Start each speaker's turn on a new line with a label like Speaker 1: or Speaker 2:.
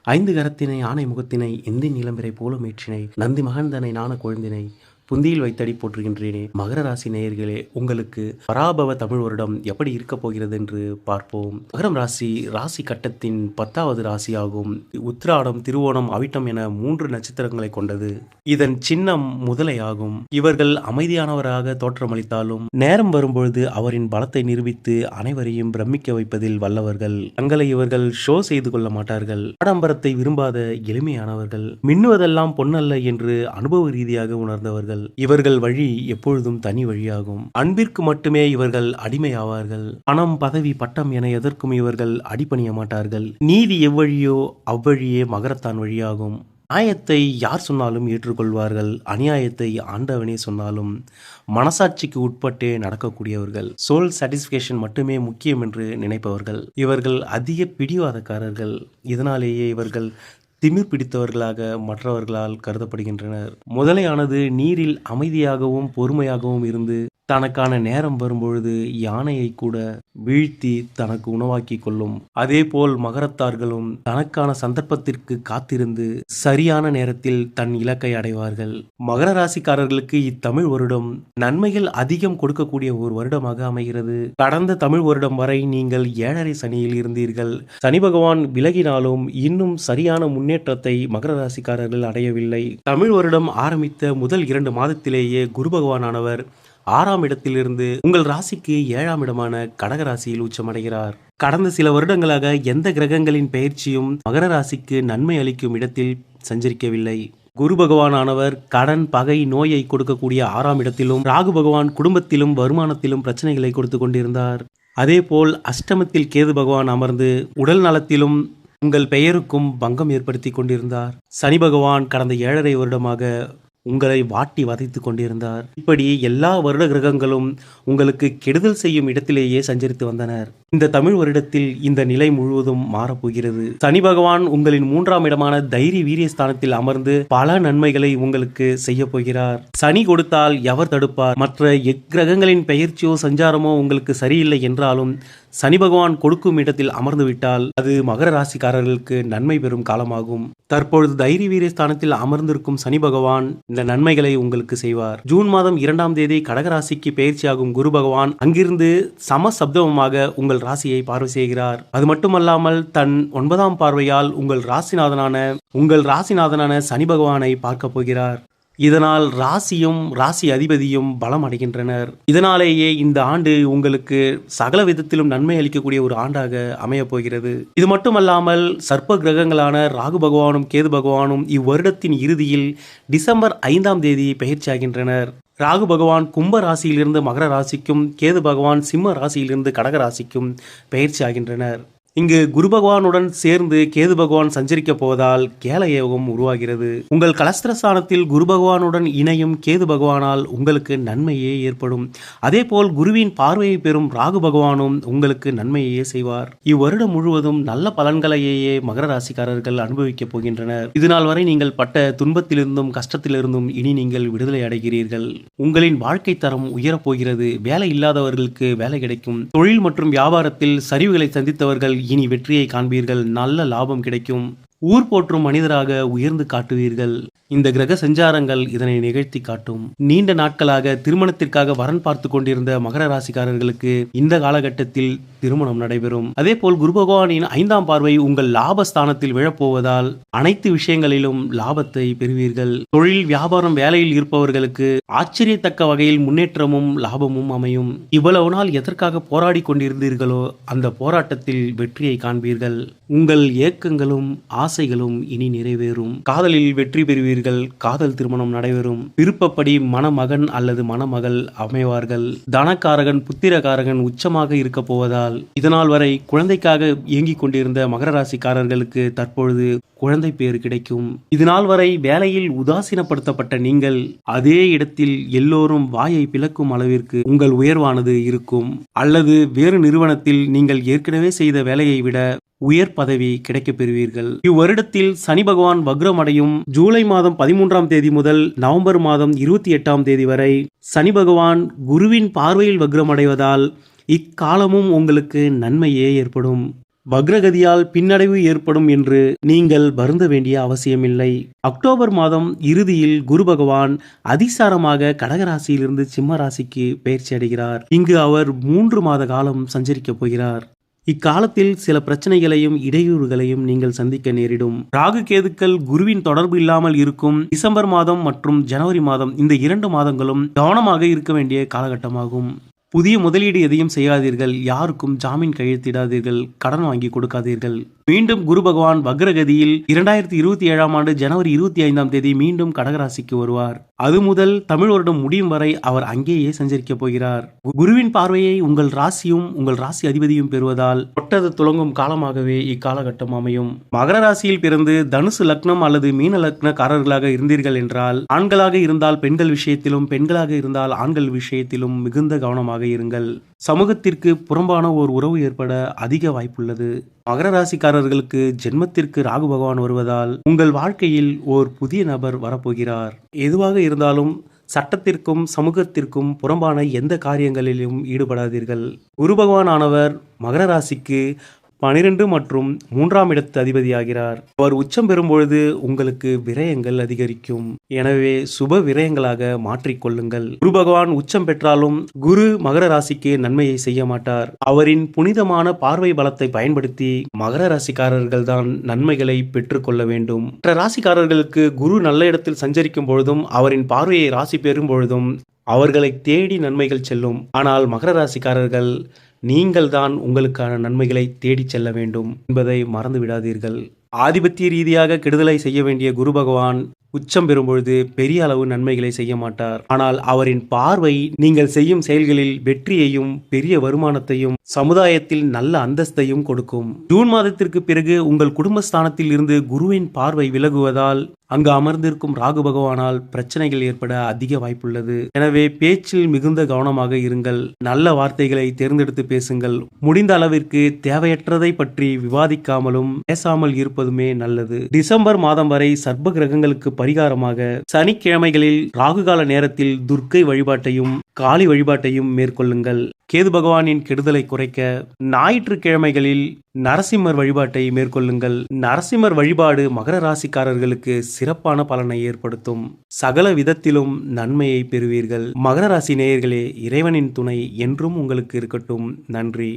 Speaker 1: ஐந்து கரத்தினை ஆனை முகத்தினை எந்தி நிலம்பிரை போல மேற்றினை நந்தி மகந்தனை நாண கொழுந்தினை புந்தியில் வைத்தடி போற்றுகின்றேனே. மகர ராசி நேயர்களே, உங்களுக்கு பராபவ தமிழ் வருடம் எப்படி இருக்க போகிறது என்று பார்ப்போம். மகரம் ராசி ராசி கட்டத்தின் 10வது ராசியாகும். உத்திராடம், திருவோணம், அவிட்டம் என 3 நட்சத்திரங்களை கொண்டது. இதன் சின்னம் முதலை ஆகும். இவர்கள் அமைதியானவராக தோற்றமளித்தாலும் நேரம் வரும்பொழுது அவரின் பலத்தை நிரூபித்து அனைவரையும் பிரமிக்க வைப்பதில் வல்லவர்கள். தங்களை இவர்கள் ஷோ செய்து கொள்ள மாட்டார்கள். ஆடம்பரத்தை விரும்பாத எளிமையானவர்கள். மின்னுவதெல்லாம் பொன்னல்ல என்று அனுபவ ரீதியாக உணர்ந்தவர்கள். இவர்கள் வழி எப்பொழுதும் தனி வழியாகும். அன்பிற்கு மட்டுமே இவர்கள் அடிமையாவார்கள். பணம், பதவி, பட்டம் என எதற்கும் இவர்கள் அடிபணிய மாட்டார்கள். நீதி எவ்வழியோ அவ்வழியே மகரத்தான் வழியாகும். நியாயத்தை யார் சொன்னாலும் ஏற்றுக்கொள்வார்கள். அநியாயத்தை ஆண்டவனே சொன்னாலும் மனசாட்சிக்கு உட்பட்டே நடக்கக்கூடியவர்கள். சோல் சாட்டிஸ்ஃபேக்ஷன் மட்டுமே முக்கியம் என்று நினைப்பவர்கள். இவர்கள் அதிக பிடிவாதக்காரர்கள். இதனாலேயே இவர்கள் திமிர் பிடித்தவர்களாக மற்றவர்களால் கருதப்படுகின்றனர். முதலையானது நீரில் அமைதியாகவும் பொறுமையாகவும் இருந்து தனக்கான நேரம் வரும்பொழுது யானையை கூட வீழ்த்தி தனக்கு உணவாக்கி கொள்ளும். அதேபோல் மகரத்தார்களும் தனக்கான சந்தர்ப்பத்திற்கு காத்திருந்து சரியான நேரத்தில் தன் இலக்கை அடைவார்கள். மகர ராசிக்காரர்களுக்கு இத்தமிழ் வருடம் நன்மைகள் அதிகம் கொடுக்கக்கூடிய ஒரு வருடமாக அமைகிறது. கடந்த தமிழ் வருடம் வரை நீங்கள் 7.5 சனியில் இருந்தீர்கள். சனி பகவான் விலகினாலும் இன்னும் சரியான முன்னேற்றத்தை மகர ராசிக்காரர்கள் அடையவில்லை. தமிழ் வருடம் ஆரம்பித்த முதல் 2 மாதத்திலேயே குரு பகவானானவர் 6ஆம் இடத்திலிருந்து உங்கள் ராசிக்கு 7ஆம் இடமான கடக ராசியில் உச்சமடைகிறார். கடந்த சில வருடங்களாக எந்த கிரகங்களின் பெயர்ச்சியும் மகர ராசிக்கு நன்மை அளிக்கும் இடத்தில் சஞ்சரிக்கவில்லை. குரு பகவானானவர் கடன், பகை, நோயை கொடுக்கக்கூடிய 6ஆம் இடத்திலும், ராகு பகவான் குடும்பத்திலும் வருமானத்திலும் பிரச்சனைகளை கொடுத்து கொண்டிருந்தார். அதேபோல் அஷ்டமத்தில் கேது பகவான் அமர்ந்து உடல் நலத்திலும் உங்கள் பெயருக்கும் பங்கம் ஏற்படுத்தி கொண்டிருந்தார். சனி பகவான் கடந்த 7.5 வருடமாக உங்களை வாட்டி வதைத்து கொண்டிருந்தார். இப்படி எல்லா வருட கிரகங்களும் உங்களுக்கு கெடுதல் செய்யும் இடத்திலேயே சஞ்சரித்து வந்தனர். இந்த தமிழ் வருடத்தில் இந்த நிலை முழுவதும் மாறப்போகிறது. சனி பகவான் உங்களின் 3ஆம் இடமான தைரிய வீரியஸ்தானத்தில் அமர்ந்து பல நன்மைகளை உங்களுக்கு செய்ய போகிறார். சனி கொடுத்தால் எவர் தடுப்பார்? மற்ற எக்கிரகங்களின் பெயர்ச்சியோ சஞ்சாரமோ உங்களுக்கு சரியில்லை என்றாலும் சனி பகவான் கொடுக்கும் இடத்தில் அமர்ந்து விட்டால் அது மகர ராசிக்காரர்களுக்கு நன்மை பெறும் காலமாகும். தற்பொழுது தைரிய வீரியஸ்தானத்தில் அமர்ந்திருக்கும் சனி பகவான் இந்த நன்மைகளை உங்களுக்கு செய்வார். ஜூன் மாதம் 2ஆம் தேதி கடகராசிக்கு பெயர்ச்சியாகும் குரு பகவான் அங்கிருந்து சமசப்தமாக உங்கள் ராசியை பார்வை செய்கிறார். அது மட்டுமல்லாமல் தன் 9ஆம் பார்வையால் உங்கள் ராசிநாதனான சனி பகவானை பார்க்க போகிறார். இதனால் ராசியும் ராசி அதிபதியும் பலம் அடைகின்றனர். இதனாலேயே இந்த ஆண்டு உங்களுக்கு சகல விதத்திலும் நன்மை அளிக்கக்கூடிய ஒரு ஆண்டாக அமையப் போகிறது. இது மட்டுமல்லாமல் சர்ப்ப கிரகங்களான ராகு பகவானும் கேது பகவானும் இவ்வருடத்தின் இறுதியில் டிசம்பர் 5ஆம் தேதி பெயர்ச்சியாகின்றனர். ராகு பகவான் கும்ப ராசியிலிருந்து மகர ராசிக்கும், கேது பகவான் சிம்ம ராசியிலிருந்து கடக ராசிக்கும் பெயர்ச்சி ஆகின்றனர். இங்கு குரு பகவானுடன் சேர்ந்து கேது பகவான் சஞ்சரிக்க போவதால் கேல யோகம் உருவாகிறது. உங்கள் கலஸ்திரஸ்தானத்தில் குரு பகவானுடன் இணையும் கேது பகவானால் உங்களுக்கு நன்மையே ஏற்படும். அதேபோல் குருவின் பார்வையை பெறும் ராகு பகவானும் உங்களுக்கு நன்மையே செய்வார். இவ்வருடம் முழுவதும் நல்ல பலன்களையே மகர ராசிக்காரர்கள் அனுபவிக்கப் போகின்றனர். இதுநாள் வரை நீங்கள் பட்ட துன்பத்திலிருந்தும் கஷ்டத்திலிருந்தும் இனி நீங்கள் விடுதலை அடைகிறீர்கள். உங்களின் வாழ்க்கை தரம் உயரப்போகிறது. வேலை இல்லாதவர்களுக்கு வேலை கிடைக்கும். தொழில் மற்றும் வியாபாரத்தில் சரிவுகளை சந்தித்தவர்கள் இனி வெற்றியை காண்பீர்கள். நல்ல லாபம் கிடைக்கும். ஊர் போற்றும் மனிதராக உயர்ந்து காட்டுவீர்கள். இந்த கிரக சஞ்சாரங்கள் இதனை நிகழ்த்தி காட்டும். நீண்ட நாட்களாக திருமணத்திற்காக வரன் பார்த்து கொண்டிருந்த மகர ராசிக்காரர்களுக்கு இந்த காலகட்டத்தில் திருமணம் நடைபெறும். அதேபோல் குரு பகவானின் 5ஆம் பார்வை உங்கள் லாபஸ்தானத்தில் விழப்போவதால் அனைத்து விஷயங்களிலும் லாபத்தை பெறுவீர்கள். தொழில், வியாபாரம், வேலையில் இருப்பவர்களுக்கு ஆச்சரியத்தக்க வகையில் முன்னேற்றமும் லாபமும் அமையும். இவ்வளவு நாள் எதற்காக போராடி கொண்டிருந்தீர்களோ அந்த போராட்டத்தில் வெற்றியை காண்பீர்கள். உங்கள் ஏக்கங்களும் ஆசைகளும் இனி நிறைவேறும். காதலில் வெற்றி பெறுவீர்கள். காதல் திருமணம் நடைபெறும். விருப்பப்படி மணமகன் அல்லது மணமகள் அமைவார்கள். தனக்காரகன், புத்திரகாரகன் உச்சமாக இருக்க போவதால் இதனால் வரை குழந்தைக்காக இயங்கிக் கொண்டிருந்த மகர ராசிக்காரர்களுக்கு தற்பொழுது குழந்தை பேறு கிடைக்கும். இதனால் வரை வேலையில் உதாசீனப்படுத்தப்பட்ட நீங்கள் அதே இடத்தில் எல்லோரும் வாயை பிளக்கும் அளவிற்கு உங்கள் உயர்வானது இருக்கும். அல்லது வேறு நிறுவனத்தில் நீங்கள் ஏற்கனவே செய்த வேலையை விட உயர் பதவி கிடைக்கப் பெறுவீர்கள். இவ்வருடத்தில் சனி பகவான் வக்ரம் அடையும் ஜூலை மாதம் 13ஆம் தேதி முதல் நவம்பர் மாதம் 28ஆம் தேதி வரை சனி பகவான் குருவின் பார்வையில் வக்ரம் அடைவதால் இக்காலமும் உங்களுக்கு நன்மையே ஏற்படும். வக்ரகதியால் பின்னடைவு ஏற்படும் என்று நீங்கள் வருந்த வேண்டிய அவசியமில்லை. அக்டோபர் மாதம் இறுதியில் குரு பகவான் அதிசாரமாக கடகராசியிலிருந்து சிம்ம ராசிக்கு பெயர்ச்சி அடைகிறார். இங்கு அவர் 3 மாத காலம் சஞ்சரிக்கப் போகிறார். இக்காலத்தில் சில பிரச்சனைகளையும் இடையூறுகளையும் நீங்கள் சந்திக்க நேரிடும். ராகு கேதுக்கள் குருவின் தொடர்பு இல்லாமல் இருக்கும் டிசம்பர் மாதம் மற்றும் ஜனவரி மாதம், இந்த 2 மாதங்களும் கவனமாக இருக்க வேண்டிய காலகட்டமாகும். புதிய முதலீடு எதையும் செய்யாதீர்கள். யாருக்கும் ஜாமீன் கையெழுத்திடாதீர்கள். கடன் வாங்கி கொடுக்காதீர்கள். மீண்டும் குரு பகவான் வக்ரகதியில் 2027ஆம் ஆண்டு ஜனவரி 25ஆம் தேதி மீண்டும் கடகராசிக்கு வருவார். அது முதல் தமிழ் வருடம் முடியும் வரை அவர் அங்கேயே சஞ்சரிக்கப் போகிறார். குருவின் பார்வையை உங்கள் ராசியும் உங்கள் ராசி அதிபதியும் பெறுவதால் தொட்டது துலங்கும் காலமாகவே இக்காலகட்டம் அமையும். மகர ராசியில் பிறந்து தனுசு லக்னம் அல்லது மீன லக்னக்காரர்களாக இருந்தீர்கள் என்றால், ஆண்களாக இருந்தால் பெண்கள் விஷயத்திலும், பெண்களாக இருந்தால் ஆண்கள் விஷயத்திலும் மிகுந்த கவனமாக இருங்கள். சமூகத்திற்கு புறம்பான ஓர் உறவு ஏற்பட அதிக வாய்ப்புள்ளது. மகர ராசிக்காரர்களுக்கு ஜென்மத்திற்கு ராகு பகவான் வருவதால் உங்கள் வாழ்க்கையில் ஓர் புதிய நபர் வரப்போகிறார். எதுவாக இருந்தாலும் சட்டத்திற்கும் சமூகத்திற்கும் புறம்பான எந்த காரியங்களிலும் ஈடுபடாதீர்கள். குரு பகவான் ஆனவர் மகர ராசிக்கு 12 மற்றும் 3ஆம் இடத்து அதிபதியாகிறார். அவர் உச்சம் பெறும்பொழுது உங்களுக்கு விரயங்கள் அதிகரிக்கும். எனவே சுப விரயங்களாக மாற்றிக்கொள்ளுங்கள். குரு பகவான் உச்சம் பெற்றாலும் குரு மகர ராசிக்கு நன்மையை செய்ய மாட்டார். அவரின் புனிதமான பார்வை பலத்தை பயன்படுத்தி மகர ராசிக்காரர்கள் தான் நன்மைகளை பெற்றுக்கொள்ள வேண்டும். மற்ற ராசிக்காரர்களுக்கு குரு நல்ல இடத்தில் சஞ்சரிக்கும் பொழுதும் அவரின் பார்வையை ராசி பெறும் பொழுதும் அவர்களை தேடி நன்மைகள் செல்லும். ஆனால் மகர ராசிக்காரர்கள் நீங்கள் தான் உங்களுக்கான நன்மைகளை தேடிச் செல்ல வேண்டும் என்பதை மறந்து விடாதீர்கள். ஆதிபத்திய ரீதியாக கெடுதலை செய்ய வேண்டிய குரு பகவான் உச்சம் பெறும்பொழுது பெரிய அளவு நன்மைகளை செய்ய மாட்டார். ஆனால் அவரின் பார்வை நீங்கள் செய்யும் செயல்களில் வெற்றியையும் பெரிய வருமானத்தையும் சமுதாயத்தில் நல்ல அந்தஸ்தையும் கொடுக்கும். ஜூன் மாதத்திற்கு பிறகு உங்கள் குடும்பஸ்தானத்தில் இருந்து குருவின் பார்வை விலகுவதால் அங்கு அமர்ந்திருக்கும் ராகு பகவானால் பிரச்சனைகள் ஏற்பட அதிக வாய்ப்புள்ளது. எனவே பேச்சில் மிகுந்த கவனமாக இருங்கள். நல்ல வார்த்தைகளை தேர்ந்தெடுத்து பேசுங்கள். முடிந்த அளவிற்கு தேவையற்றதை பற்றி விவாதிக்காமலும் பேசாமல் இருப்பதுமே நல்லது. டிசம்பர் மாதம் வரை சர்ப்ப கிரகங்களுக்கு பரிகாரமாக சனிக்கிழமைகளில் ராகுகால நேரத்தில் துர்க்கை வழிபாட்டையும் காளி வழிபாட்டையும் மேற்கொள்ளுங்கள். கேது பகவானின் கெடுதலை குறைக்க ஞாயிற்றுக்கிழமைகளில் நரசிம்மர் வழிபாட்டை மேற்கொள்ளுங்கள். நரசிம்மர் வழிபாடு மகர ராசிக்காரர்களுக்கு சிறப்பான பலனை ஏற்படுத்தும். சகல விதத்திலும் நன்மையை பெறுவீர்கள். மகர ராசி நேயர்களே, இறைவனின் துணை என்றும் உங்களுக்கு இருக்கட்டும். நன்றி.